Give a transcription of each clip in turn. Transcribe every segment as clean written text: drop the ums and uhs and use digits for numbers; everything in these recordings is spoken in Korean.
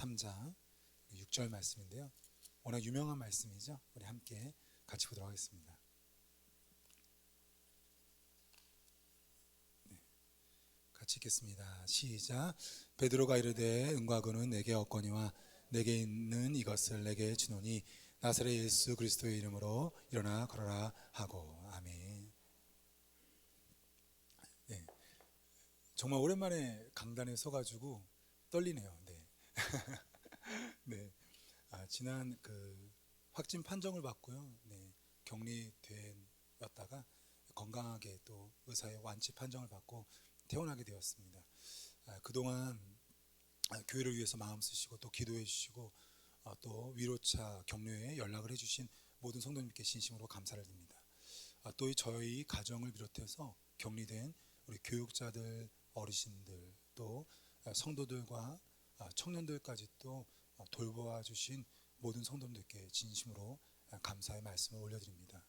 3장 6절 말씀인데요. 워낙 유명한 말씀이죠. 우리 함께 같이 보도록 하겠습니다. 같이 읽겠습니다. 시작. 베드로가 이르되 은과 금은 내게 없거니와 내게 있는 이것을 내게 주노니 나사렛 예수 그리스도의 이름으로 일어나 걸어라 하고. 아멘. 네, 정말 오랜만에 강단에 서가지고 떨리네요. 네. 네. 지난 확진 판정을 받고요. 네, 격리되었다가 건강하게 또 의사의 완치 판정을 받고 퇴원하게 되었습니다. 그동안 교회를 위해서 마음 쓰시고 또 기도해 주시고 또 위로차 격려에 연락을 해주신 모든 성도님께 진심으로 감사를 드립니다. 또 저희 가정을 비롯해서 격리된 우리 교육자들, 어르신들, 또 성도들과 청년들까지 또 돌보아 주신 모든 성도님들께 진심으로 감사의 말씀을 올려드립니다.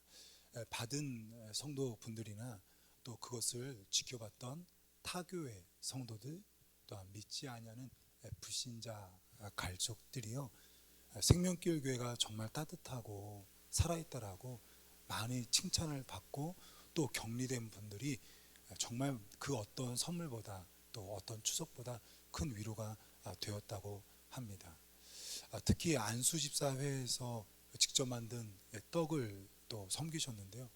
받은 성도분들이나 또 그것을 지켜봤던 타교회 성도들, 또한 믿지 아니하는 불신자 갈족들이요, 생명길 교회가 정말 따뜻하고 살아있다라고 많이 칭찬을 받고 또 격리된 분들이 정말 그 어떤 선물보다 또 어떤 추석보다 큰 위로가 되었다고 합니다. 특히 안수집사회에서 직접 만든 떡을 또 섬기셨는데요.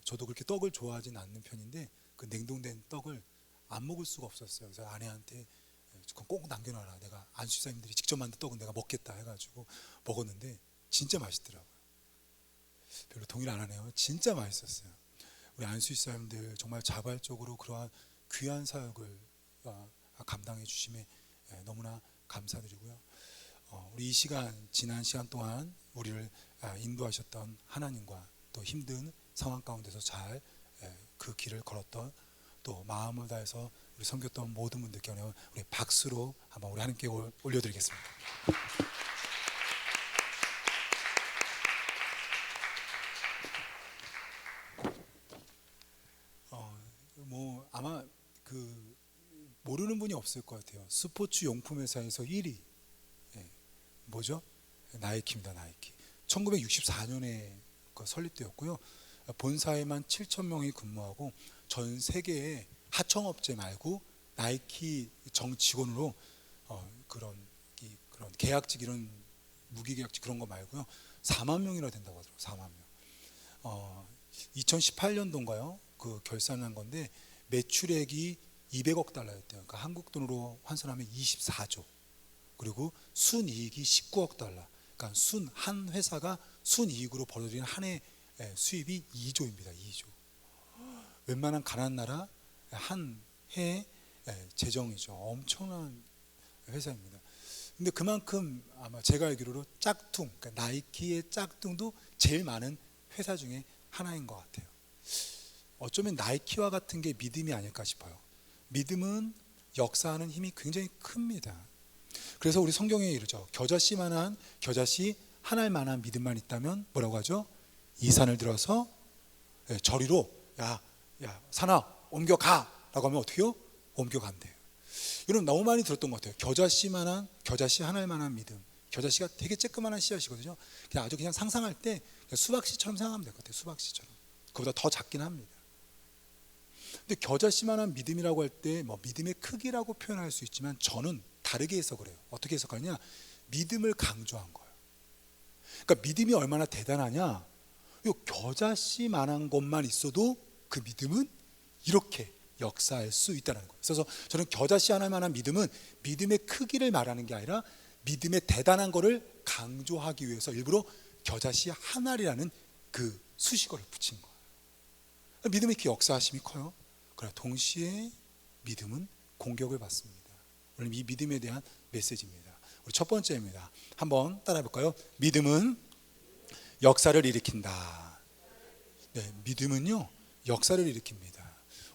저도 그렇게 떡을 좋아하진 않는 편인데 그 냉동된 떡을 안 먹을 수가 없었어요. 그래서 아내한테 꼭 남겨놔라, 내가 안수집사님들이 직접 만든 떡은 내가 먹겠다 해가지고 먹었는데 진짜 맛있더라고요. 별로 동의를 안 하네요. 진짜 맛있었어요. 우리 안수집사님들 정말 자발적으로 그러한 귀한 사역을 감당해 주심에 너무나 감사드리고요. 우리 이 시간, 지난 시간 동안 우리를 인도하셨던 하나님과 또 힘든 상황 가운데서 잘 그 길을 걸었던, 또 마음을 다해서 우리 섬겼던 모든 분들께 우리 박수로 한번 우리 하나님께 올려드리겠습니다. 아마 모르는 분이 없을 것 같아요. 스포츠 용품 회사에서 1위 뭐죠? 나이키입니다. 나이키. 1964년에 설립되었고요. 본사에만 7,000명이 근무하고 전 세계의 하청업체 말고 나이키 정 직원으로 그런 계약직, 이런 무기계약직 그런 거 말고요, 4만 명이나 된다고 하더라고요. 4만 명. 2018년도인가요? 그 결산한 건데 매출액이 200억 달러였대요. 그러니까 한국 돈으로 환산하면 24조. 그리고 순이익이 19억 달러. 그러니까 한 회사가 순이익으로 벌어들이는 한 해 수입이 2조입니다. 2조. 웬만한 가난한 나라 한 해 재정이죠. 엄청난 회사입니다. 근데 그만큼 아마 제가 알기로는 짝퉁, 그러니까 나이키의 짝퉁도 제일 많은 회사 중에 하나인 것 같아요. 어쩌면 나이키와 같은 게 믿음이 아닐까 싶어요. 믿음은 역사하는 힘이 굉장히 큽니다. 그래서 우리 성경에 이르죠. 겨자씨 한 알 만한 믿음만 있다면 뭐라고 하죠? 이 산을 들어서 저리로 야 산아 옮겨가 라고 하면 어떻게 해요? 옮겨간대요. 여러분 너무 많이 들었던 것 같아요. 겨자씨 한 알 만한 믿음. 겨자씨가 되게 쬐끄만한 씨앗이거든요. 그냥 상상할 때 수박씨처럼 생각하면 될 것 같아요. 수박씨처럼. 그보다 더 작긴 합니다. 근데 겨자씨만한 믿음이라고 할 때 믿음의 크기라고 표현할 수 있지만 저는 다르게 해서 그래요. 어떻게 해석하느냐? 믿음을 강조한 거예요. 그러니까 믿음이 얼마나 대단하냐? 이 겨자씨만한 것만 있어도 그 믿음은 이렇게 역사할 수 있다는 거예요. 그래서 저는 겨자씨 하나만한 믿음은 믿음의 크기를 말하는 게 아니라 믿음의 대단한 거를 강조하기 위해서 일부러 겨자씨 한 알이라는 그 수식어를 붙인 거예요. 믿음의 이렇게 역사하심이 커요. 그러나 동시에 믿음은 공격을 받습니다. 오늘 이 믿음에 대한 메시지입니다. 우리 첫 번째입니다. 한번 따라해 볼까요? 믿음은 역사를 일으킨다. 네, 믿음은요 역사를 일으킵니다.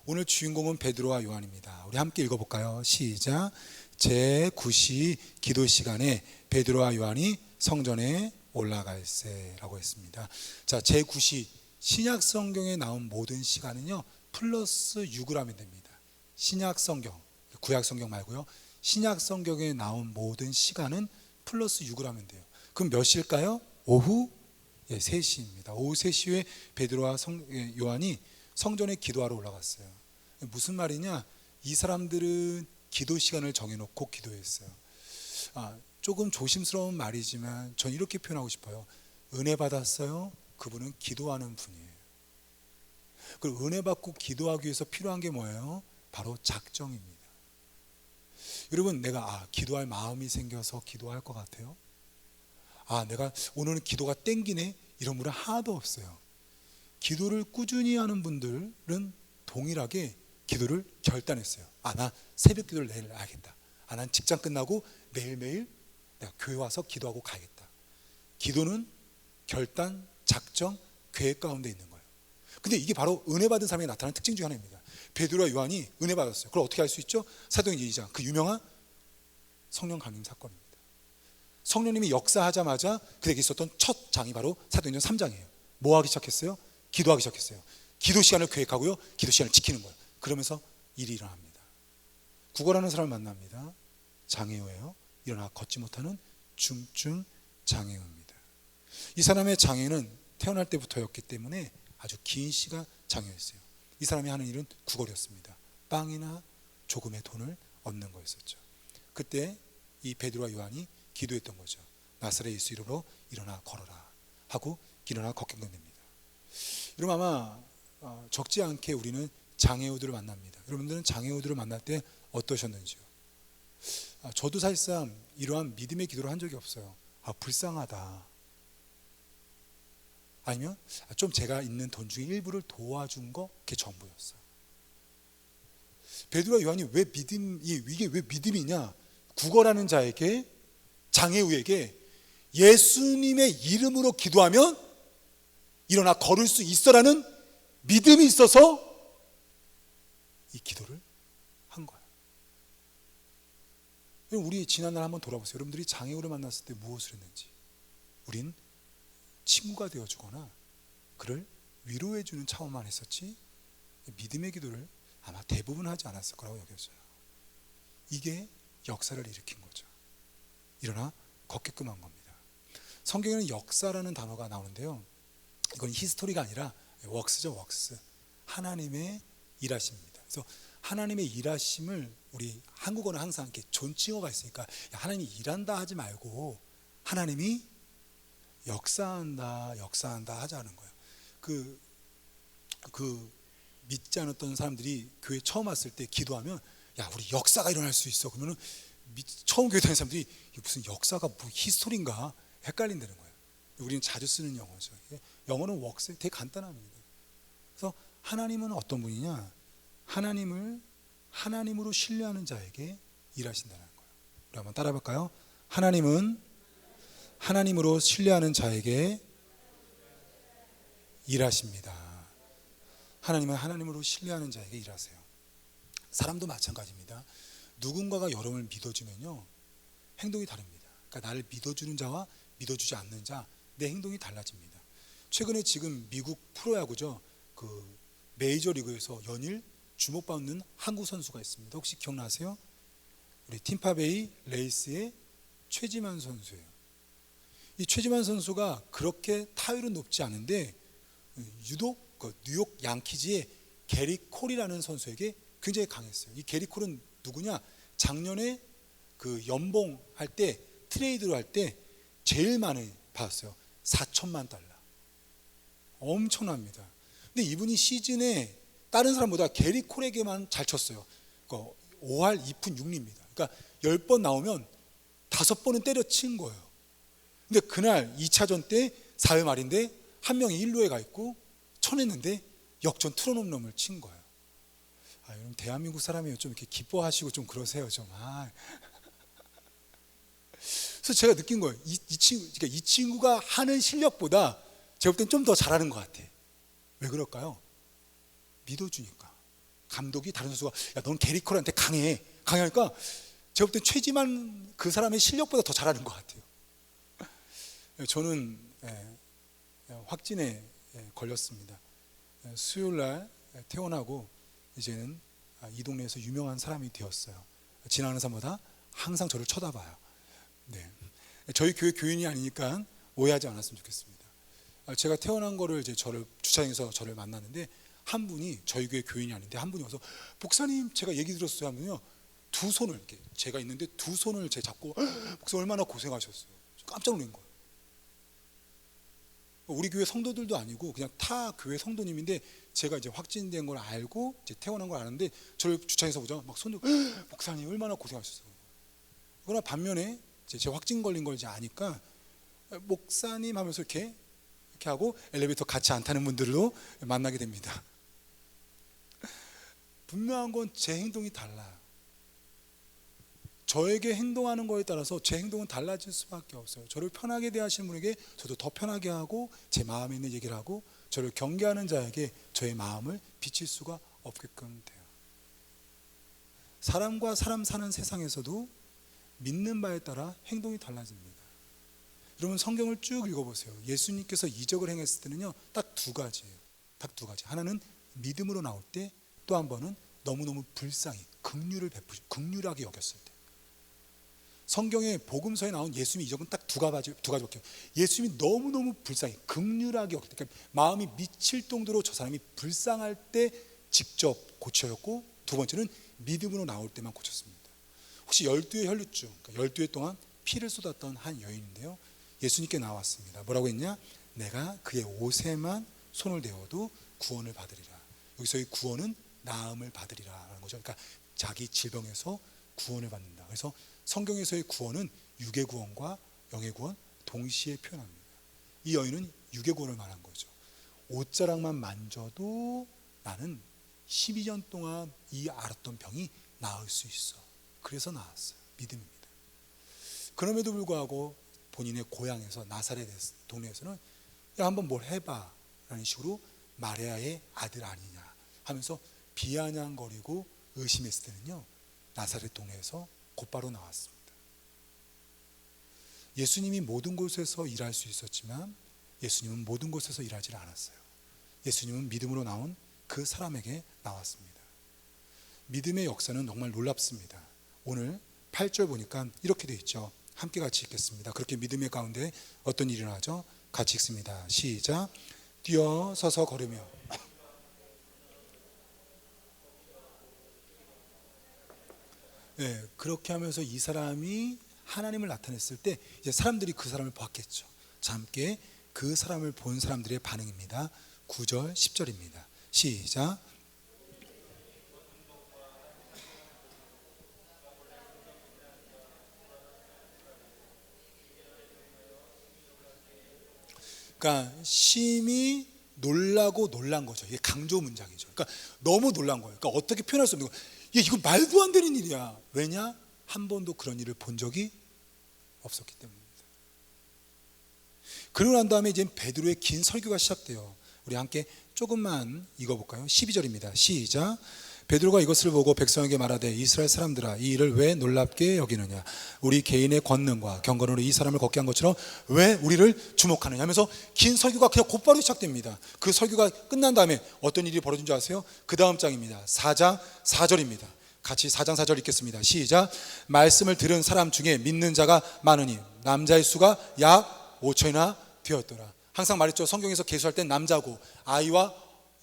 오늘 주인공은 베드로와 요한입니다. 우리 함께 읽어볼까요? 시작. 제9시 기도 시간에 베드로와 요한이 성전에 올라갈세라고 했습니다. 자, 제9시 신약 성경에 나온 모든 시간은요 플러스 6을 하면 됩니다. 신약 성경, 구약 성경 말고요. 신약 성경에 나온 모든 시간은 플러스 6을 하면 돼요. 그럼 몇 시일까요? 오후 3시입니다. 오후 3시에 베드로와 요한이 성전에 기도하러 올라갔어요. 무슨 말이냐? 이 사람들은 기도 시간을 정해놓고 기도했어요. 조금 조심스러운 말이지만 전 이렇게 표현하고 싶어요. 은혜 받았어요? 그분은 기도하는 분이에요. 그 은혜 받고 기도하기 위해서 필요한 게 뭐예요? 바로 작정입니다. 여러분, 내가 기도할 마음이 생겨서 기도할 것 같아요? 내가 오늘은 기도가 땡기네, 이런 분은 하나도 없어요. 기도를 꾸준히 하는 분들은 동일하게 기도를 결단했어요. 나 새벽 기도를 내일 하겠다. 난 직장 끝나고 매일매일 내가 교회 와서 기도하고 가야겠다. 기도는 결단, 작정, 계획 가운데 있는 거예요. 근데 이게 바로 은혜 받은 사람에게 나타나는 특징 중 하나입니다. 베드로와 요한이 은혜 받았어요. 그걸 어떻게 알 수 있죠? 사도행전 2장, 그 유명한 성령 강림 사건입니다. 성령님이 역사하자마자 그에게 있었던 첫 장이 바로 사도행전 3장이에요. 뭐 하기 시작했어요? 기도하기 시작했어요. 기도 시간을 계획하고요, 기도 시간을 지키는 거예요. 그러면서 일이 일어납니다. 구걸하는 사람을 만납니다. 장애우예요. 일어나 걷지 못하는 중증 장애우입니다. 이 사람의 장애는 태어날 때부터였기 때문에 아주 긴 시간 장애였어요. 이 사람이 하는 일은 구걸이었습니다. 빵이나 조금의 돈을 얻는 거였었죠. 그때 이 베드로와 요한이 기도했던 거죠. 나사렛 예수 이름으로 일어나 걸어라 하고 일어나 걷게 됩니다. 여러분, 아마 적지 않게 우리는 장애우들을 만납니다. 여러분들은 장애우들을 만날 때 어떠셨는지요? 저도 사실상 이러한 믿음의 기도를 한 적이 없어요. 불쌍하다, 아니면 좀 제가 있는 돈 중에 일부를 도와준 거, 그게 전부였어요. 베드로와 요한이 이게 왜 믿음이냐? 구걸하는 자에게, 장애우에게 예수님의 이름으로 기도하면 일어나 걸을 수 있어라는 믿음이 있어서 이 기도를 한 거예요. 우리 지난날 한번 돌아보세요. 여러분들이 장애우를 만났을 때 무엇을 했는지. 우린 친구가 되어주거나 그를 위로해주는 차원만 했었지, 믿음의 기도를 아마 대부분 하지 않았을 거라고 여겨져요. 이게 역사를 일으킨 거죠. 일어나 걷게끔 한 겁니다. 성경에는 역사라는 단어가 나오는데요, 이건 히스토리가 아니라 웍스죠. 웍스. 하나님의 일하십니다. 그래서 하나님의 일하심을 우리 한국어는 항상 이렇게 존칭어가 있으니까 하나님이 일한다 하지 말고 하나님이 역사한다 하자는 거예요. 그 믿지 않았던 사람들이 교회 처음 왔을 때 기도하면 우리 역사가 일어날 수 있어. 그러면은 처음 교회 다니는 사람들이 이게 무슨 역사가 뭐 히스토리인가 헷갈린다는 거예요. 우리는 자주 쓰는 영어죠. 영어는 웍스, 되게 간단합니다. 그래서 하나님은 어떤 분이냐? 하나님으로 신뢰하는 자에게 일하신다는 거예요. 우리 한번 따라 볼까요? 하나님은 하나님으로 신뢰하는 자에게 일하십니다. 하나님은 하나님으로 신뢰하는 자에게 일하세요. 사람도 마찬가지입니다. 누군가가 여러분을 믿어주면요, 행동이 다릅니다. 그러니까 나를 믿어주는 자와 믿어주지 않는 자, 내 행동이 달라집니다. 최근에 지금 미국 프로야구죠, 그 메이저리그에서 연일 주목받는 한국 선수가 있습니다. 혹시 기억나세요? 우리 팀파베이 레이스의 최지만 선수예요. 이 최지만 선수가 그렇게 타율은 높지 않은데 유독 뉴욕 양키즈의 게리 콜이라는 선수에게 굉장히 강했어요. 이 게리 콜은 누구냐? 작년에 그 연봉 할 때, 트레이드로 할 때 제일 많이 받았어요. 4천만 달러. 엄청납니다. 근데 이분이 시즌에 다른 사람보다 게리 콜에게만 잘 쳤어요. 그러니까 5할 2푼 6리입니다. 그러니까 10번 나오면 5번은 때려친 거예요. 근데 그날 2차전 때 4회 말인데 한 명이 1루에 가 있고 쳐냈는데 역전 투런 홈런을 친 거예요. 여러분, 대한민국 사람이에요. 좀 이렇게 기뻐하시고 좀 그러세요. 좀. 그래서 제가 느낀 거예요. 그러니까 이 친구가 하는 실력보다 제가 볼 땐 좀 더 잘하는 것 같아. 왜 그럴까요? 믿어주니까. 감독이 다른 선수가 넌 게리콜한테 강하니까 제가 볼 땐 최지만 그 사람의 실력보다 더 잘하는 것 같아요. 저는 확진에 걸렸습니다. 수요일날 퇴원하고 이제는 이 동네에서 유명한 사람이 되었어요. 지나가는 사람마다 항상 저를 쳐다봐요. 네. 저희 교회 교인이 아니니까 오해하지 않았으면 좋겠습니다. 제가 태어난 거를 이제 저를 주차장에서 저를 만났는데 한 분이 저희 교회 교인이 아닌데 한 분이 와서 목사님 제가 얘기 들었어요 하면요 두 손을 이렇게 제가 있는데 두 손을 제 잡고 목사 얼마나 고생하셨어요. 깜짝 놀란 거예요. 우리 교회 성도들도 아니고 그냥 타 교회 성도님인데 제가 이제 확진된 걸 알고 이제 태어난 걸 아는데 저를 주차장에서 보자 막 손 들고 목사님 얼마나 고생하셨어요. 그러나 반면에 제 확진 걸린 걸 이제 아니까 목사님 하면서 이렇게 하고 엘리베이터 같이 안 타는 분들도 만나게 됩니다. 분명한 건 제 행동이 달라요. 저에게 행동하는 거에 따라서 제 행동은 달라질 수밖에 없어요. 저를 편하게 대하시는 분에게 저도 더 편하게 하고 제 마음에 있는 얘기를 하고 저를 경계하는 자에게 저의 마음을 비칠 수가 없게끔 돼요. 사람과 사람 사는 세상에서도 믿는 바에 따라 행동이 달라집니다. 여러분 성경을 쭉 읽어보세요. 예수님께서 이적을 행했을 때는요 딱 두 가지예요. 딱 두 가지. 하나는 믿음으로 나올 때, 또 한 번은 너무너무 불쌍히 긍휼하게 여겼을 때. 성경의 복음서에 나온 예수님의 이적은 딱 두 가지밖에. 예수님이 너무너무 불쌍히 긍휼하게 여겼을 때, 그러니까 마음이 미칠 정도로 저 사람이 불쌍할 때 직접 고쳐였고, 두 번째는 믿음으로 나올 때만 고쳤습니다. 혹시 12회 혈루증, 그러니까 12회 동안 피를 쏟았던 한 여인인데요, 예수님께 나왔습니다. 뭐라고 했냐? 내가 그의 옷에만 손을 대어도 구원을 받으리라. 여기서의 구원은 나음을 받으리라라는 거죠. 그러니까 자기 질병에서 구원을 받는다. 그래서 성경에서의 구원은 육의 구원과 영의 구원 동시에 표현합니다. 이 여인은 육의 구원을 말한 거죠. 옷자락만 만져도 나는 12년 동안 이 앓았던 병이 나을 수 있어. 그래서 나았어요. 믿음입니다. 그럼에도 불구하고 본인의 고향에서 나사렛 동네에서는 야 한번 뭘 해봐 라는 식으로 마리아의 아들 아니냐 하면서 비아냥거리고 의심했을 때는요 나사렛 동네에서 곧바로 나왔습니다. 예수님이 모든 곳에서 일할 수 있었지만 예수님은 모든 곳에서 일하지 않았어요. 예수님은 믿음으로 나온 그 사람에게 나왔습니다. 믿음의 역사는 정말 놀랍습니다. 오늘 8절 보니까 이렇게 되어 있죠. 함께 같이 읽겠습니다. 그렇게 믿음의 가운데 어떤 일이 일어나죠? 같이 읽습니다. 시작. 뛰어 서서 걸으며 네, 그렇게 하면서 이 사람이 하나님을 나타냈을 때 이제 사람들이 그 사람을 봤겠죠. 자, 함께 그 사람을 본 사람들의 반응입니다. 9절 10절입니다. 시작. 그러니까 심히 놀라고 놀란 거죠. 이게 강조 문장이죠. 그러니까 너무 놀란 거예요. 그러니까 어떻게 표현할 수 없는 거예요. 이거 말도 안 되는 일이야. 왜냐? 한 번도 그런 일을 본 적이 없었기 때문입니다. 그러고 난 다음에 이제 베드로의 긴 설교가 시작돼요. 우리 함께 조금만 읽어볼까요? 12절입니다. 시작. 베드로가 이것을 보고 백성에게 말하되 이스라엘 사람들아 이 일을 왜 놀랍게 여기느냐? 우리 개인의 권능과 경건으로 이 사람을 걷게 한 것처럼 왜 우리를 주목하느냐 하면서 긴 설교가 그냥 곧바로 시작됩니다. 그 설교가 끝난 다음에 어떤 일이 벌어진 줄 아세요? 그 다음 장입니다. 4장 4절입니다. 같이 4장 4절 읽겠습니다. 시작. 말씀을 들은 사람 중에 믿는 자가 많으니 남자의 수가 약 5천이나 되었더라. 항상 말했죠. 성경에서 계수할 땐 남자고 아이와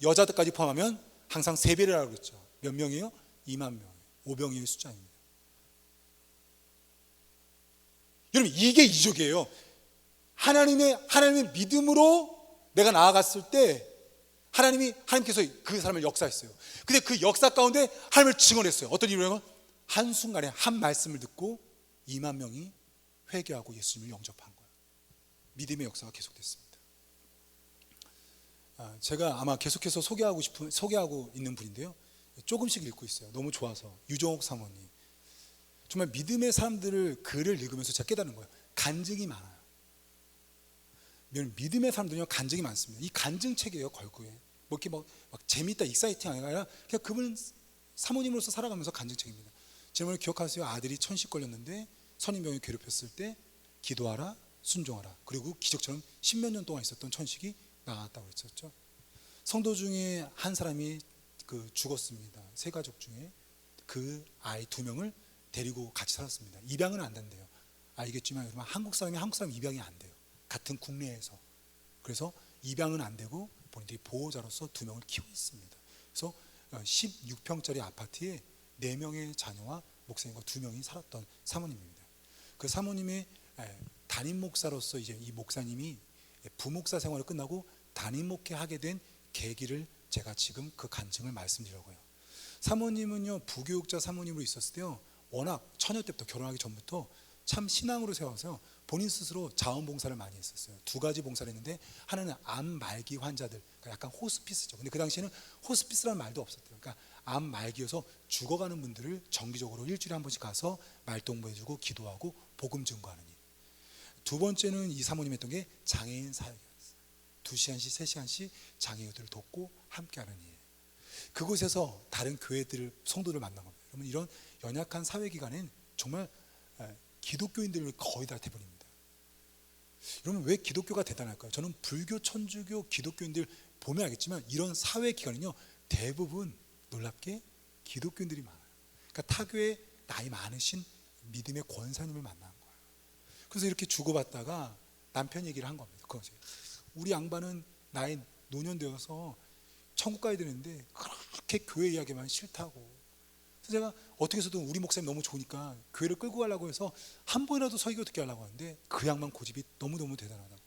여자들까지 포함하면 항상 3배라고 그랬죠. 몇 명이에요? 2만 명. 5병이의 숫자입니다. 여러분 이게 이적이에요. 하나님의 믿음으로 내가 나아갔을 때 하나님께서 그 사람을 역사했어요. 근데 그 역사 가운데 하나님을 증언했어요. 어떤 이유냐면 한순간에 한 말씀을 듣고 2만 명이 회개하고 예수님을 영접한 거예요. 믿음의 역사가 계속됐습니다. 제가 아마 계속해서 소개하고 있는 분인데요. 조금씩 읽고 있어요. 너무 좋아서. 유종옥 사모님. 정말 믿음의 사람들을 글을 읽으면서 제가 깨닫는 거예요. 간증이 많아요. 믿음의 사람들은요 간증이 많습니다. 이 간증책이에요. 걸그에 뭐 이렇게 막 재밌다 익사이팅 아니라 그냥 그분은 사모님으로서 살아가면서 간증책입니다. 지난번에 기억하세요? 아들이 천식 걸렸는데 선임병이 괴롭혔을 때 기도하라 순종하라. 그리고 기적처럼 10몇 년 동안 있었던 천식이 나았다고 했었죠. 성도 중에 한 사람이 죽었습니다. 세 가족 중에 그 아이 2명을 데리고 같이 살았습니다. 입양은 안 된대요. 알겠지만 여러분, 한국 사람 입양이 안 돼요. 같은 국내에서. 그래서 입양은 안 되고 본인들이 보호자로서 2명을 키우고 있습니다. 그래서 16평짜리 아파트에 4명의 자녀와 목사님과 2명이 살았던 사모님입니다. 그 사모님의 담임 목사로서 이제 이 목사님이 부목사 생활을 끝나고 담임 목회하게 된 계기를 제가 지금 그 간증을 말씀드리려고요. 사모님은요, 부교육자 사모님으로 있었을 때요, 워낙 처녀 때부터, 결혼하기 전부터 참 신앙으로 세워서 본인 스스로 자원봉사를 많이 했었어요. 2가지 봉사를 했는데, 하나는 암 말기 환자들, 그러니까 약간 호스피스죠. 근데 그 당시에는 호스피스라는 말도 없었대요. 그러니까 암 말기여서 죽어가는 분들을 정기적으로 일주일에 한 번씩 가서 말동무해주고 기도하고 복음 증거하는 일. 2번째는 이 사모님 했던 게 장애인 사역이었어요. 2시간씩 3시간씩 장애인들을 돕고 함께하는 일. 그곳에서 다른 교회들, 성도들 만난 겁니다. 그러면 이런 연약한 사회기관엔 정말 기독교인들 거의 다 대부분입니다. 여러분, 왜 기독교가 대단할까요? 저는 불교, 천주교, 기독교인들 보면 알겠지만 이런 사회기관은요, 대부분 놀랍게 기독교인들이 많아요. 그러니까 타교에 나이 많으신 믿음의 권사님을 만난 거예요. 그래서 이렇게 주고받다가 남편 얘기를 한 겁니다. 그거지. 우리 양반은 나이 노년되어서 천국 가야 되는데 그렇게 교회 이야기만 싫다고. 그래서 제가 어떻게 해서든 우리 목사님 너무 좋으니까 교회를 끌고 가려고 해서 한 번이라도 설교 듣게 하려고 하는데 그 양반 고집이 너무너무 대단하다고.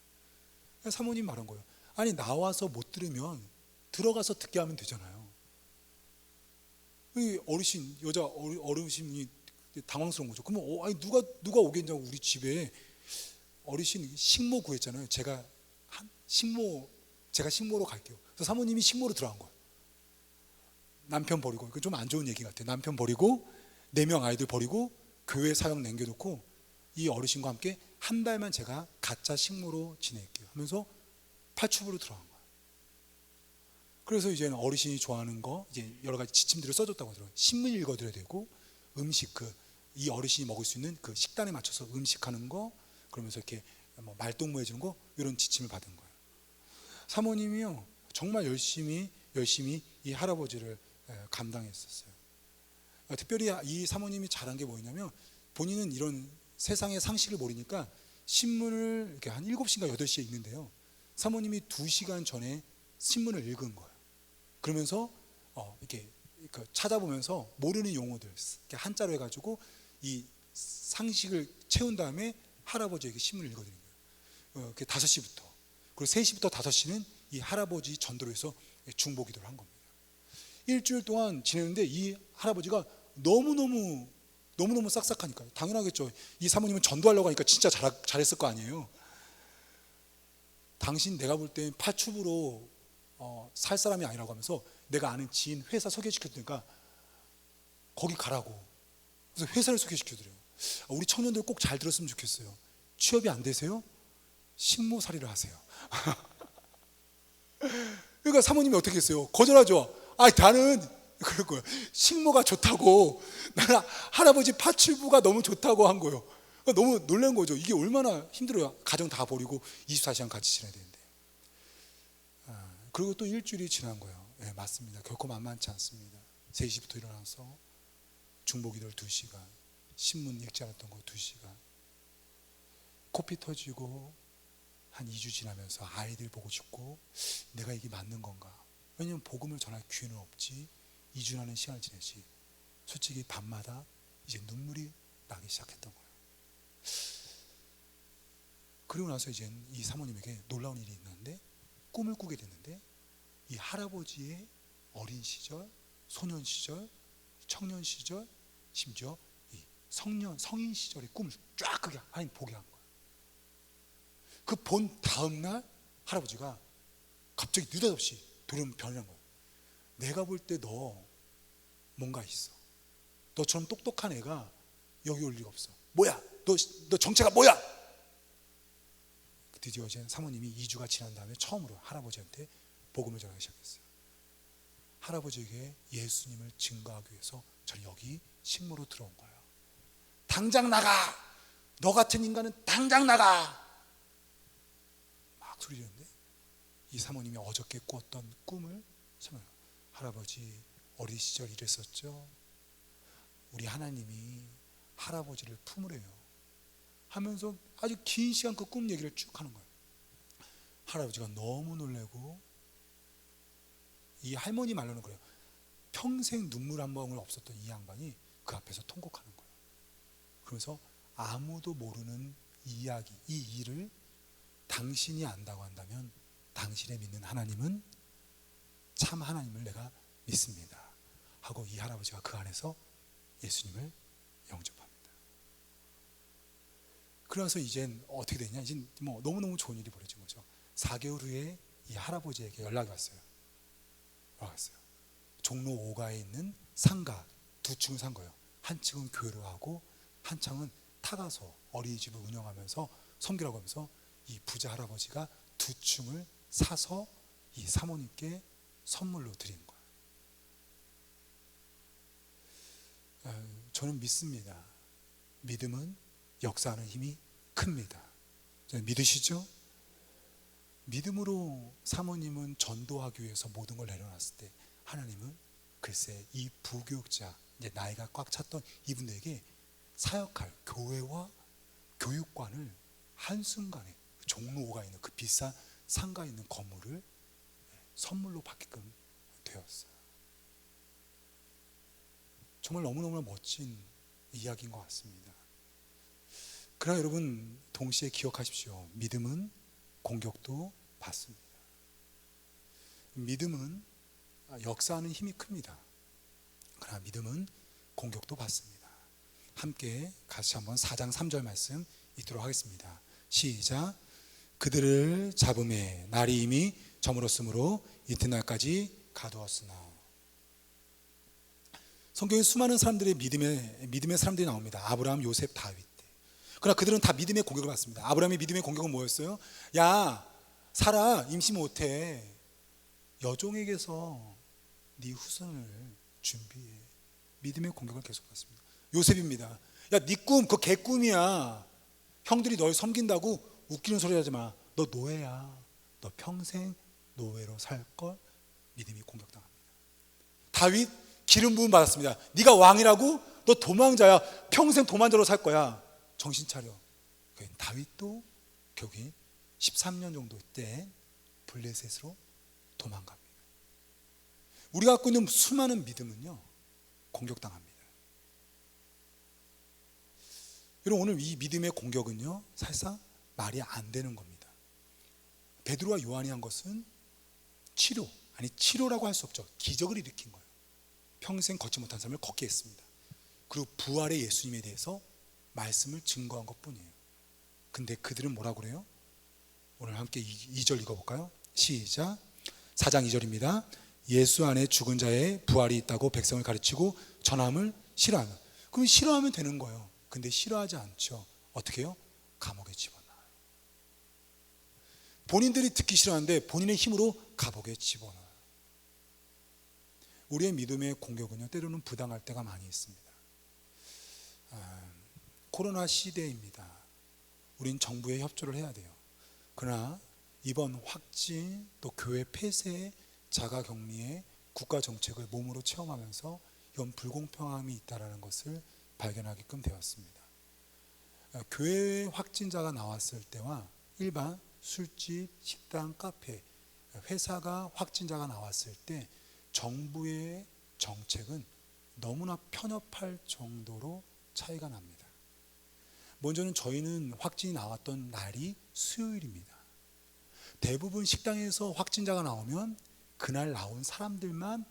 사모님 말한 거예요. 아니, 나와서 못 들으면 들어가서 듣게 하면 되잖아요. 어르신, 여자 어르신이 당황스러운 거죠. 그러면 아니 누가 오겠냐고. 우리 집에 어르신 식모 구했잖아요. 제가 식모로 갈게요. 그래서 사모님이 식모로 들어간 거예요. 남편 버리고. 이거 좀 안 좋은 얘기 같아요. 남편 버리고 4명 아이들 버리고 교회 사역 남겨놓고 이 어르신과 함께 한 달만 제가 가짜 식모로 지낼게요 하면서 팔춥으로 들어간 거예요. 그래서 이제는 어르신이 좋아하는 거 이제 여러 가지 지침들을 써줬다고 하더라고요. 신문 읽어드려야 되고, 음식, 이 어르신이 먹을 수 있는 그 식단에 맞춰서 음식하는 거, 그러면서 이렇게 뭐 말동무 해주는 거, 이런 지침을 받은 거예요. 사모님이요, 정말 열심히 이 할아버지를 감당했었어요. 특별히 이 사모님이 잘한 게 뭐였냐면, 본인은 이런 세상의 상식을 모르니까 신문을 이렇게 한 7시인가 8시에 읽는데요, 사모님이 2시간 전에 신문을 읽은 거예요. 그러면서 이렇게 찾아보면서 모르는 용어들 이렇게 한자로 해가지고 이 상식을 채운 다음에 할아버지에게 신문을 읽어드린 거예요. 5시부터. 그리고 3시부터 5시는 이 할아버지 전도로 해서 중보기도를 한 겁니다. 일주일 동안 지냈는데 이 할아버지가 너무너무 싹싹하니까요. 당연하겠죠. 이 사모님은 전도하려고 하니까 진짜 잘했을 거 아니에요. 당신 내가 볼 땐 파춥으로 살 사람이 아니라고 하면서 내가 아는 지인 회사 소개시켜주니까 거기 가라고. 그래서 회사를 소개시켜드려요. 우리 청년들 꼭 잘 들었으면 좋겠어요. 취업이 안 되세요? 식모살이를 하세요. 그러니까 사모님이 어떻게 했어요? 거절하죠. 나는 그럴 거예요. 식모가 좋다고, 나는 할아버지 파출부가 너무 좋다고 한 거예요. 너무 놀란 거죠. 이게 얼마나 힘들어요. 가정 다 버리고 24시간 같이 지내야 되는데. 그리고 또 일주일이 지난 거예요. 네, 맞습니다. 결코 만만치 않습니다. 3시부터 일어나서 중보기도를 2시간, 신문 읽지 않았던 거 2시간, 코피 터지고 한 2주 지나면서 아이들 보고 싶고, 내가 이게 맞는 건가? 왜냐면 복음을 전할 기회는 없지. 2주라는 시간을 지내지. 솔직히 밤마다 이제 눈물이 나기 시작했던 거예요. 그리고 나서 이제 이 사모님에게 놀라운 일이 있는데, 꿈을 꾸게 됐는데, 이 할아버지의 어린 시절, 소년 시절, 청년 시절, 심지어 이 성인 시절의 꿈을 쫙 크게 하나님 보게 한 거예요. 그 본 다음 날 할아버지가 갑자기 느닷없이 돌연 변한 거예요. 내가 볼 때 너 뭔가 있어. 너처럼 똑똑한 애가 여기 올 리가 없어. 뭐야? 너 정체가 뭐야? 드디어 이제 사모님이 2주가 지난 다음에 처음으로 할아버지한테 복음을 전하기 시작했어요. 할아버지에게 예수님을 증거하기 위해서 저는 여기 식모로 들어온 거예요. 당장 나가! 너 같은 인간은 당장 나가! 막 소리 지르는데, 이 사모님이 어저께 꾸었던 꿈을 설명해요. 할아버지, 어린 시절 이랬었죠. 우리 하나님이 할아버지를 품으래요. 하면서 아주 긴 시간 그 꿈 얘기를 쭉 하는 거예요. 할아버지가 너무 놀래고, 이 할머니 말로는 그래요. 평생 눈물 한 방울 없었던 이 양반이 그 앞에서 통곡하는 거예요. 그러면서 아무도 모르는 이야기, 이 일을 당신이 안다고 한다면 당신의 믿는 하나님은 참 하나님을 내가 믿습니다 하고 이 할아버지가 그 안에서 예수님을 영접합니다. 그래서 이젠 어떻게 됐냐, 이젠 뭐 너무너무 좋은 일이 벌어진 거죠. 4개월 후에 이 할아버지에게 연락이 왔어요. 종로 5가에 있는 상가 두 층을 산 거예요. 한 층은 교회로 하고 한 층은 타가서 어린이집을 운영하면서 섬기라고 하면서 이 부자 할아버지가 두 층을 사서 이 사모님께 선물로 드리는 거예요. 저는 믿습니다. 믿음은 역사하는 힘이 큽니다. 믿으시죠? 믿음으로 사모님은 전도하기 위해서 모든 걸 내려놨을 때 하나님은 글쎄 이 부교육자, 이제 나이가 꽉 찼던 이분들에게 사역할 교회와 교육관을 한순간에 종로 5가에 있는 그 비싼 상가에 있는 건물을 선물로 받게끔 되었어요. 정말 너무너무 멋진 이야기인 것 같습니다. 그러나 여러분 동시에 기억하십시오. 믿음은 공격도 받습니다. 믿음은 역사하는 힘이 큽니다. 그러나 믿음은 공격도 받습니다. 함께 같이 한번 4장 3절 말씀 읽도록 하겠습니다. 시작. 그들을 잡음에 날이 이미 저물었으므로 이튿날까지 가두었으나. 성경에 수많은 사람들의 믿음의 사람들이 나옵니다. 아브라함, 요셉, 다윗. 그러나 그들은 다 믿음의 공격을 받습니다. 아브라함의 믿음의 공격은 뭐였어요? 야, 사라 임신 못해. 여종에게서 네 후손을 준비해. 믿음의 공격을 계속 받습니다. 요셉입니다. 야, 네 꿈 그거 개꿈이야. 형들이 널 섬긴다고 웃기는 소리 하지 마. 너 노예야. 너 평생 노예로 살 걸. 믿음이 공격당합니다. 다윗 기름 부음 받았습니다. 네가 왕이라고? 너 도망자야. 평생 도망자로 살 거야. 정신 차려. 다윗도 결국에 13년 정도 때 블레셋으로 도망갑니다. 우리가 갖고 있는 수많은 믿음은요, 공격당합니다. 여러분, 오늘 이 믿음의 공격은요, 사실상 말이 안 되는 겁니다. 베드로와 요한이 한 것은 치료라고 할 수 없죠. 기적을 일으킨 거예요. 평생 걷지 못한 삶을 걷게 했습니다. 그리고 부활의 예수님에 대해서 말씀을 증거한 것뿐이에요. 근데 그들은 뭐라고 그래요? 오늘 함께 2절 읽어볼까요? 시작. 4장 2절입니다. 예수 안에 죽은 자의 부활이 있다고 백성을 가르치고 전함을 싫어하면. 그럼 싫어하면 되는 거예요. 근데 싫어하지 않죠. 어떻게 해요? 감옥에 집어넣어요. 본인들이 듣기 싫어하는데 본인의 힘으로 감옥에 집어넣어요. 우리의 믿음의 공격은요, 때로는 부당할 때가 많이 있습니다. 코로나 시대입니다. 우린 정부에 협조를 해야 돼요. 그러나 이번 확진 또 교회 폐쇄 자가격리의 국가 정책을 몸으로 체험하면서 이런 불공평함이 있다는 것을 발견하게끔 되었습니다. 교회 확진자가 나왔을 때와 일반 술집, 식당, 카페, 회사가 확진자가 나왔을 때 정부의 정책은 너무나 편협할 정도로 차이가 납니다. 먼저는 저희는 확진이 나왔던 날이 수요일입니다. 대부분 식당에서 확진자가 나오면 그날 나온 사람들만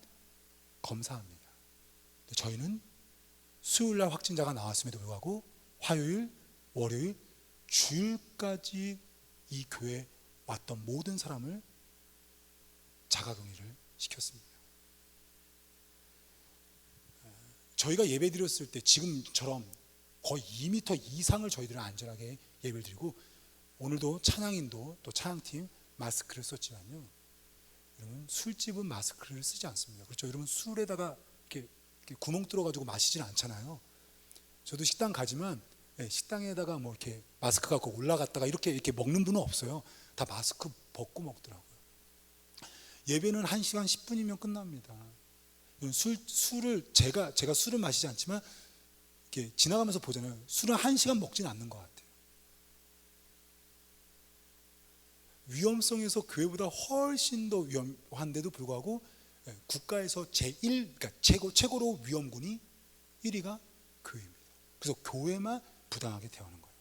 검사합니다. 저희는 수요일날 확진자가 나왔음에도 불구하고 화요일, 월요일, 주일까지 이 교회에 왔던 모든 사람을 자가격리를 시켰습니다. 저희가 예배 드렸을 때 지금처럼 거의 2m 이상을 저희들은 안전하게 예배를 드리고, 오늘도 찬양인도 또 찬양팀 마스크를 썼지만요, 여러분 술집은 마스크를 쓰지 않습니다. 그렇죠? 여러분 술에다가 이렇게 구멍 뚫어가지고 마시진 않잖아요. 저도 식당 가지만 식당에다가 뭐 이렇게 마스크 갖고 올라갔다가 이렇게 먹는 분은 없어요. 다 마스크 벗고 먹더라고요. 예배는 1시간 10분이면 끝납니다. 술을 제가 술을 마시지 않지만 이렇게 지나가면서 보잖아요. 술은 1시간 먹지는 않는 것 같아요. 위험성에서 교회보다 훨씬 더 위험한데도 불구하고 국가에서 그러니까 최고로 위험군이 1위가 교회입니다. 그래서 교회만 부당하게 대하는 거예요.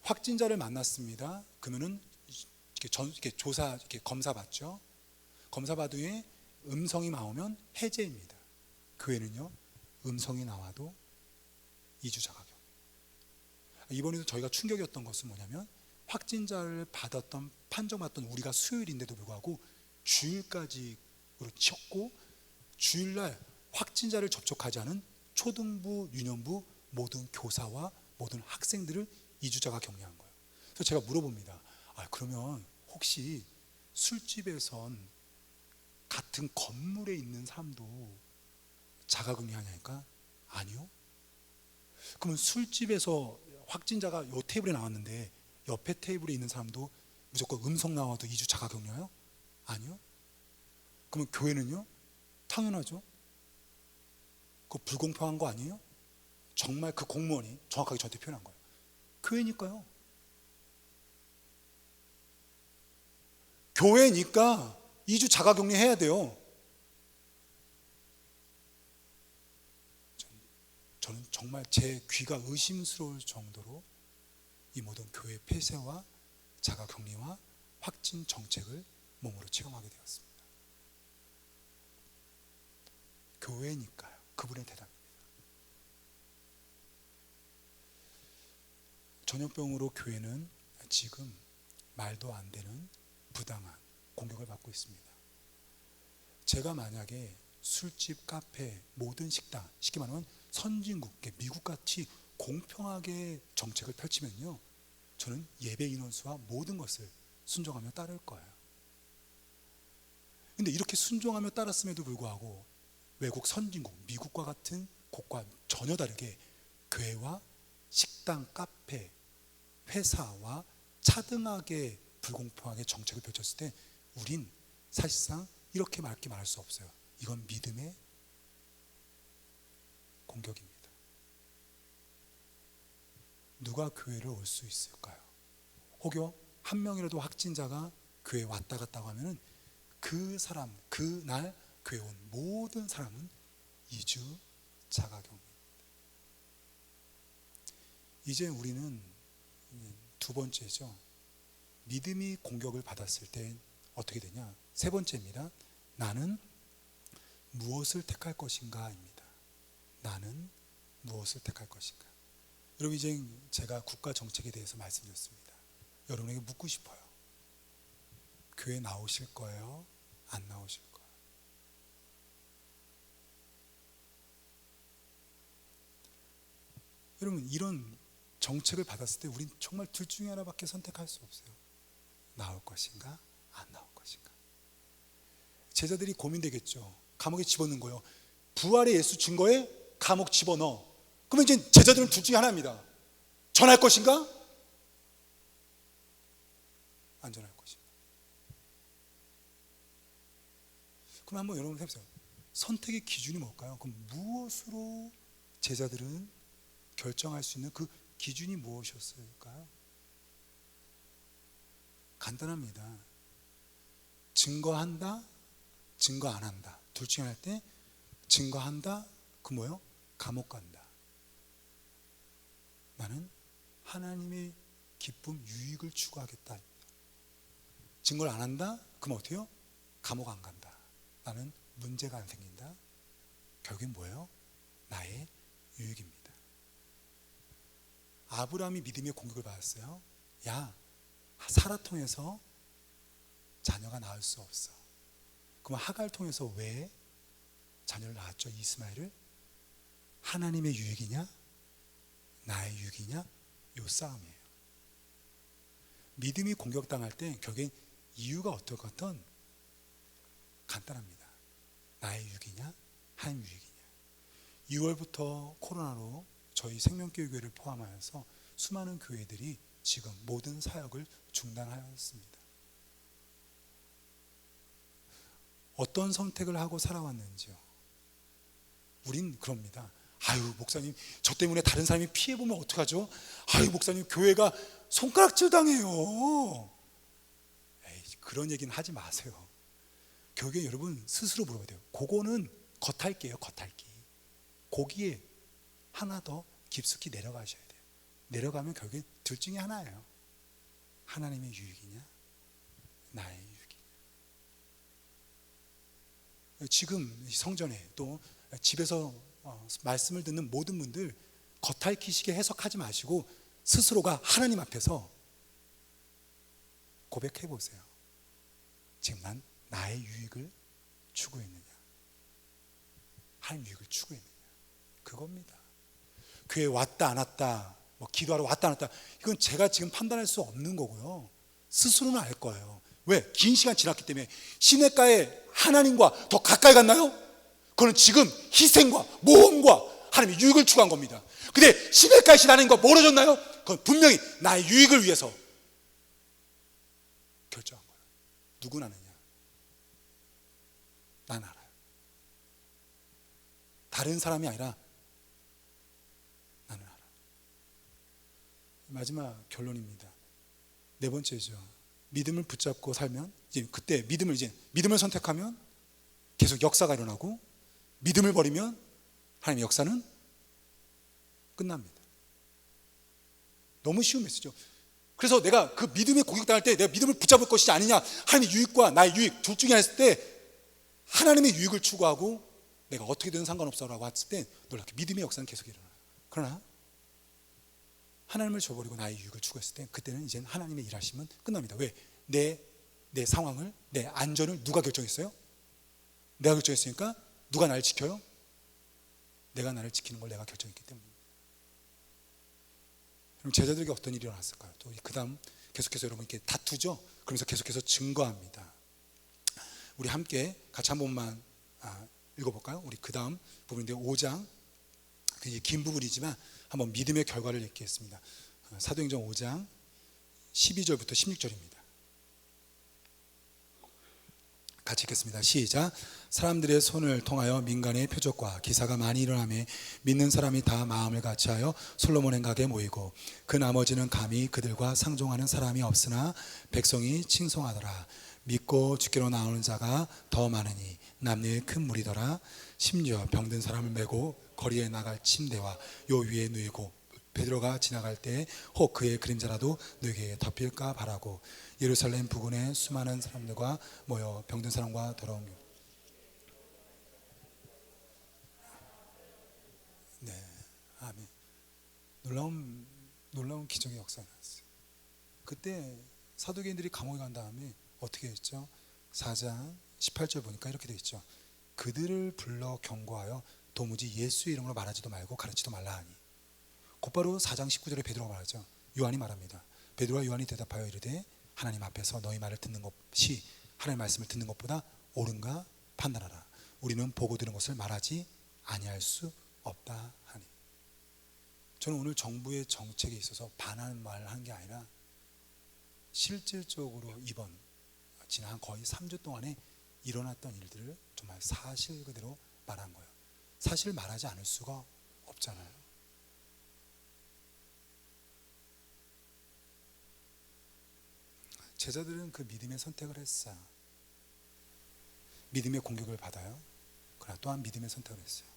확진자를 만났습니다. 그러면은 이렇게 이렇게 검사 받죠. 검사 받은 후에 음성이 나오면 해제입니다. 교회는요, 음성이 나와도 2주 자가격리. 이번에도 저희가 충격이었던 것은 뭐냐면, 확진자를 판정받던 우리가 수요일인데도 불구하고 주일까지로 쳤고, 주일날 확진자를 접촉하지 않은 초등부, 유년부 모든 교사와 모든 학생들을 2주 자가격리한 거예요. 그래서 제가 물어봅니다. 그러면 혹시 술집에선 같은 건물에 있는 사람도 자가격리하냐니까? 아니요. 그러면 술집에서 확진자가 요 테이블에 나왔는데 옆에 테이블에 있는 사람도 무조건 음성 나와도 2주 자가격리해요? 아니요. 그러면 교회는요? 당연하죠. 그거 불공평한 거 아니에요? 정말 그 공무원이 정확하게 저한테 표현한 거예요. 교회니까요. 교회니까 2주 자가격리 해야 돼요. 저는 정말 제 귀가 의심스러울 정도로 이 모든 교회 폐쇄와 자가격리와 확진 정책을 몸으로 체험하게 되었습니다. 교회니까요. 그분의 대답입니다. 전염병으로 교회는 지금 말도 안 되는 부당한 공격을 받고 있습니다. 제가 만약에 술집, 카페, 모든 식당, 쉽게 말하면 선진국, 미국같이 공평하게 정책을 펼치면요, 저는 예배 인원수와 모든 것을 순종하며 따를 거예요. 근데 이렇게 순종하며 따랐음에도 불구하고 외국 선진국, 미국과 같은 곳과 전혀 다르게 교회와 식당, 카페, 회사와 차등하게 불공평하게 정책을 펼쳤을 때 우린 사실상 이렇게 말할 수 없어요. 이건 믿음의 공격입니다. 누가 교회를 올 수 있을까요? 혹여 한 명이라도 확진자가 교회에 왔다 갔다고 하면은 그 사람, 그날 교회에 온 모든 사람은 2주 자가격리입니다. 이제 우리는 두 번째죠. 믿음이 공격을 받았을 때 어떻게 되냐? 세 번째입니다. 나는 무엇을 택할 것인가입니다. 나는 무엇을 택할 것인가? 여러분, 이제 제가 국가 정책에 대해서 말씀드렸습니다. 여러분에게 묻고 싶어요. 교회 나오실 거예요? 안 나오실 거예요? 여러분, 이런 정책을 받았을 때 우린 정말 둘 중에 하나밖에 선택할 수 없어요. 나올 것인가? 안 나올 것인가? 제자들이 고민되겠죠. 감옥에 집어넣는 거예요. 부활의 예수 증거에 감옥 집어넣어. 그러면 이제 제자들은 둘 중에 하나입니다. 전할 것인가? 안 전할 것인가? 그럼 한번 여러분 해보세요. 선택의 기준이 뭘까요? 그럼 무엇으로 제자들은 결정할 수 있는 그 기준이 무엇이었을까요? 간단합니다. 증거한다, 증거 안 한다. 둘 중에 할 때 증거한다, 그 뭐요? 감옥 간다. 나는 하나님의 기쁨, 유익을 추구하겠다. 증거를 안 한다? 그럼 어떻게 해요? 감옥 안 간다. 나는 문제가 안 생긴다. 결국엔 뭐예요? 나의 유익입니다. 아브라함이 믿음의 공격을 받았어요. 야, 사라 통해서 자녀가 낳을 수 없어. 그럼 하갈 통해서 왜 자녀를 낳았죠? 이스마엘을. 하나님의 유익이냐? 나의 유익이냐? 요 싸움이에요. 믿음이 공격당할 때 결국엔 이유가 어떨 것 같든 간단합니다. 나의 유익이냐? 하나님 유익이냐? 6월부터 코로나로 저희 생명교회를 포함하여서 수많은 교회들이 지금 모든 사역을 중단하였습니다. 어떤 선택을 하고 살아왔는지요? 우린 그럽니다. 아유 목사님, 저 때문에 다른 사람이 피해보면 어떡하죠? 아유 목사님, 교회가 손가락질 당해요. 에이, 그런 얘기는 하지 마세요. 교회 여러분 스스로 물어봐야 돼요. 그거는 겉핥기예요, 겉핥기. 거기에 하나 더 깊숙이 내려가셔야 돼요. 내려가면 결국에 둘 중에 하나예요. 하나님의 유익이냐, 나의 유익이냐. 지금 성전에 또 집에서 말씀을 듣는 모든 분들 겉핥기식의 해석하지 마시고 스스로가 하나님 앞에서 고백해 보세요. 지금 난 나의 유익을 추구했느냐, 하나님 유익을 추구했느냐, 그겁니다. 교회 왔다 안 왔다, 뭐 기도하러 왔다 안 왔다, 이건 제가 지금 판단할 수 없는 거고요. 스스로는 알 거예요. 왜? 긴 시간 지났기 때문에. 시냇가에 하나님과 더 가까이 갔나요? 그건 지금 희생과 모험과 하나님의 유익을 추구한 겁니다. 근데 시냇가에 하나님과 멀어졌나요? 그건 분명히 나의 유익을 위해서 결정한 거예요. 누구는 아느냐? 난 알아요. 다른 사람이 아니라 나는 알아요. 마지막 결론입니다. 네 번째죠. 믿음을 붙잡고 살면, 이제 그때 믿음을 선택하면 계속 역사가 일어나고, 믿음을 버리면 하나님의 역사는 끝납니다. 너무 쉬운 메시지죠. 그래서 내가 그 믿음에 공격당할 때 내가 믿음을 붙잡을 것이 아니냐, 하나님의 유익과 나의 유익 둘 중에 했을 때 하나님의 유익을 추구하고 내가 어떻게 되든 상관없어라고 했을 때 놀랍게 믿음의 역사는 계속 일어나요. 그러나 하나님을 저버리고 나의 유익을 추구했을 때 그때는 이제 하나님의 일하심은 끝납니다. 왜? 내 상황을, 내 안전을 누가 결정했어요? 내가 결정했으니까 누가 나를 지켜요? 내가 나를 지키는 걸 내가 결정했기 때문입니다. 그럼 제자들에게 어떤 일이 일어났을까요? 또 그 다음 계속해서 여러분 이렇게 다투죠? 그러면서 계속해서 증거합니다. 우리 함께 같이 한 번만 읽어볼까요? 우리 그 다음 부분인데 5장, 굉장히 긴 부분이지만 한번 믿음의 결과를 읽겠습니다. 사도행전 5장 12절부터 16절입니다. 같이 읽겠습니다. 시작. 사람들의 손을 통하여 민간의 표적과 기사가 많이 일어나며 믿는 사람이 다 마음을 같이하여 솔로몬 행각에 모이고 그 나머지는 감히 그들과 상종하는 사람이 없으나 백성이 칭송하더라. 믿고 주께로 나오는 자가 더 많으니 남녀의 큰 무리더라. 심지어 병든 사람을 메고 거리에 나갈 침대와 요 위에 누이고 베드로가 지나갈 때 혹 그의 그림자라도 누에게 덮일까 바라고 예루살렘 부근에 수많은 사람들과 모여 병든 사람과 더러운 네, 아멘. 놀라운 기적의 역사가 났어요. 그때 사두개인들이 감옥에 간 다음에 어떻게 했죠? 4장 18절 보니까 이렇게 되어 있죠. 그들을 불러 경고하여 도무지 예수의 이름으로 말하지도 말고 가르치도 말라 하니. 곧바로 4장 19절에 베드로가 말하죠. 요한이 말합니다. 베드로와 요한이 대답하여 이르되 하나님 앞에서 너희 말을 듣는 것이 하나님의 말씀을 듣는 것보다 옳은가 판단하라. 우리는 보고 들은 것을 말하지 아니할 수 없다 하니. 저는 오늘 정부의 정책에 있어서 반하는 말을 한 게 아니라 실질적으로 이번 지난 거의 3주 동안에 일어났던 일들을 정말 사실 그대로 말한 거예요. 사실 말하지 않을 수가 없잖아요. 제자들은 그 믿음의 선택을 했어요. 믿음의 공격을 받아요. 그러나 또한 믿음의 선택을 했어요.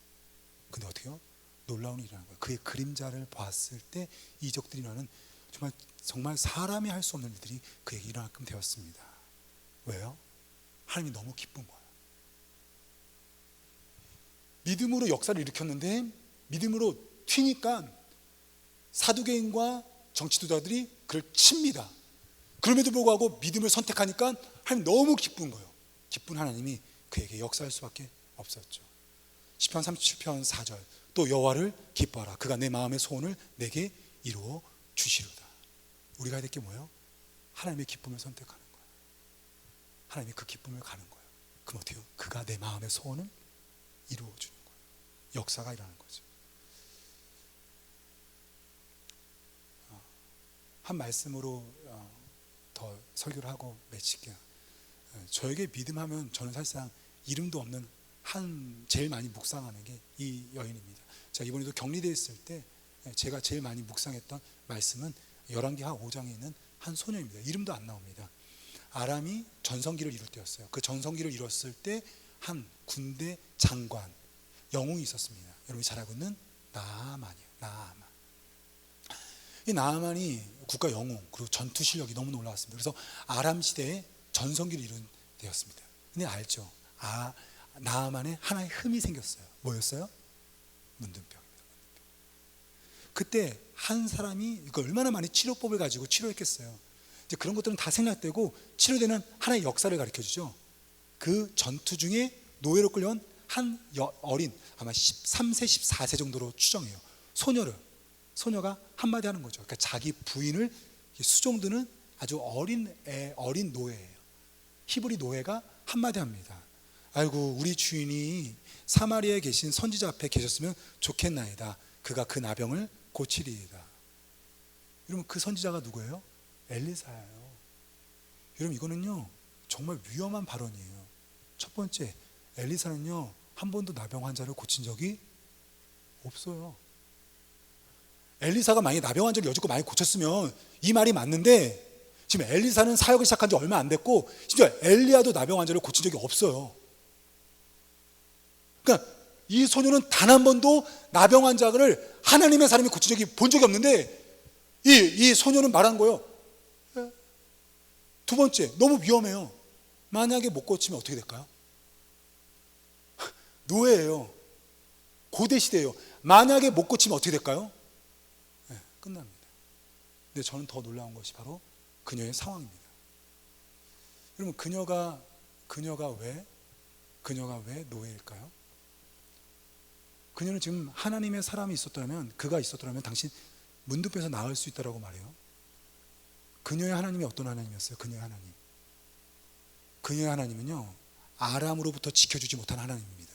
근데 어떻게요? 놀라운 일이 일어난 거예요. 그의 그림자를 봤을 때 이적들이 일어나는 정말 사람이 할 수 없는 일들이 그에게 일어나게끔 되었습니다. 왜요? 하나님이 너무 기쁜 거예요. 믿음으로 역사를 일으켰는데 믿음으로 튀니까 사두개인과 정치도자들이 그를 칩니다. 그럼에도 불구하고 믿음을 선택하니까 하나님 너무 기쁜 거예요. 기쁜 하나님이 그에게 역사할 수밖에 없었죠. 시편 37편 4절 또 여호와를 기뻐하라. 그가 내 마음의 소원을 내게 이루어 주시리로다. 우리가 해야 될 게 뭐예요? 하나님의 기쁨을 선택하는 거예요. 하나님이 그 기쁨을 가는 거예요. 그럼 어떻게 해요? 그가 내 마음의 소원을 이루어 주는 거예요. 역사가 일어나는 거죠. 한 말씀으로 더 설교를 하고 마칠게요. 저에게 믿음하면 저는 사실상 이름도 없는 제일 많이 묵상하는 게 이 여인입니다. 자, 이번에도 격리되어 있을 때 제가 제일 많이 묵상했던 말씀은 열왕기하 5장에 있는 한 소녀입니다. 이름도 안 나옵니다. 아람이 전성기를 이룰 때였어요. 그 전성기를 이뤘을 때 한 군대 장관, 영웅이 있었습니다. 여러분이 잘 알고 있는 나아만이에요. 나아만. 이 나아만이 국가 영웅, 그리고 전투 실력이 너무 놀라웠습니다. 그래서 아람 시대에 전성기를 이룬 때였습니다. 근데 알죠? 나아만에 하나의 흠이 생겼어요. 뭐였어요? 문둥병입니다. 그때 한 사람이 이거 얼마나 많이 치료법을 가지고 치료했겠어요. 이제 그런 것들은 다 생략되고 치료되는 하나의 역사를 가르쳐주죠. 그 전투 중에 노예로 끌려온 한 어린, 아마 13세, 14세 정도로 추정해요. 소녀가 한마디 하는 거죠. 그러니까 자기 부인을 수종드는 아주 어린 노예예요. 히브리 노예가 한마디 합니다. 아이고, 우리 주인이 사마리아에 계신 선지자 앞에 계셨으면 좋겠나이다. 그가 그 나병을 고치리이다. 여러분, 그 선지자가 누구예요? 엘리사예요. 여러분, 이거는요 정말 위험한 발언이에요. 첫 번째, 엘리사는요 한 번도 나병 환자를 고친 적이 없어요. 엘리사가 만약에 나병 환자를 여지껏 많이 고쳤으면 이 말이 맞는데, 지금 엘리사는 사역을 시작한 지 얼마 안 됐고 심지어 엘리야도 나병 환자를 고친 적이 없어요. 그러니까 이 소녀는 단 한 번도 나병 환자를 하나님의 사람이 고친 적이 본 적이 없는데 이 소녀는 말한 거예요. 두 번째, 너무 위험해요. 만약에 못 고치면 어떻게 될까요? 노예예요. 고대 시대예요. 만약에 못 고치면 어떻게 될까요? 끝납니다. 근데 저는 더 놀라운 것이 바로 그녀의 상황입니다. 여러분, 그녀가 왜 노예일까요? 그녀는 지금 하나님의 사람이 그가 있었더라면 당신 문둥병에서 나을 수 있다라고 말해요. 그녀의 하나님이 어떤 하나님이었어요? 그녀의 하나님은요 아람으로부터 지켜주지 못한 하나님입니다.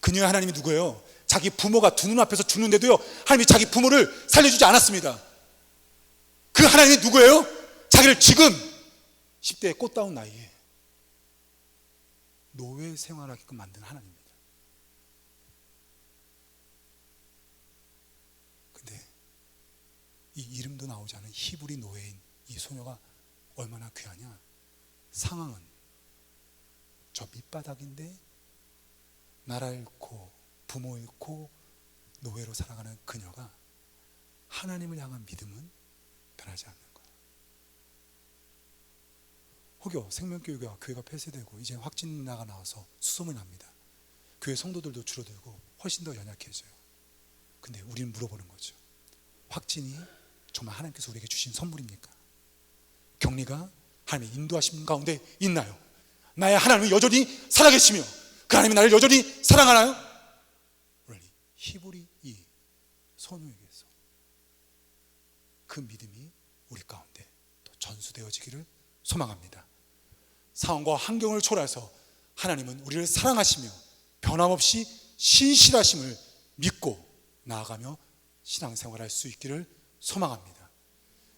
그녀의 하나님이 누구예요? 자기 부모가 두 눈앞에서 죽는데도요 하나님이 자기 부모를 살려주지 않았습니다. 그 하나님이 누구예요? 자기를 지금 10대의 꽃다운 나이에 노예 생활하게끔 만든 하나님입니다. 근데 이 이름도 나오지 않은 히브리 노예인 이 소녀가 얼마나 귀하냐. 상황은 저 밑바닥인데 나라 잃고 부모 잃고 노예로 살아가는 그녀가 하나님을 향한 믿음은 변하지 않는 거예요. 혹여 생명교회가 폐쇄되고 이제 확진자가 나와서 수소문이 납니다. 교회 성도들도 줄어들고 훨씬 더 연약해져요. 근데 우리는 물어보는 거죠. 확진이 정말 하나님께서 우리에게 주신 선물입니까? 격리가 하나님의 인도하심 가운데 있나요? 나의 하나님은 여전히 살아계시며 그 하나님이 나를 여전히 사랑하나요? 그러니 히브리 이 소녀에게서 그 믿음이 우리 가운데 또 전수되어지기를 소망합니다. 상황과 환경을 초월해서 하나님은 우리를 사랑하시며 변함없이 신실하심을 믿고 나아가며 신앙생활할 수 있기를 소망합니다.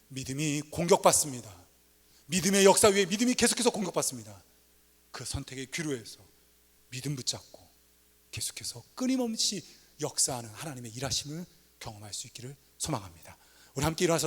믿음이 공격받습니다. 믿음의 역사 위에 믿음이 계속해서 공격받습니다. 그 선택에 귀로해서 믿음 붙잡고 계속해서 끊임없이 역사하는 하나님의 일하심을 경험할 수 있기를 소망합니다. 우리 함께 일어나서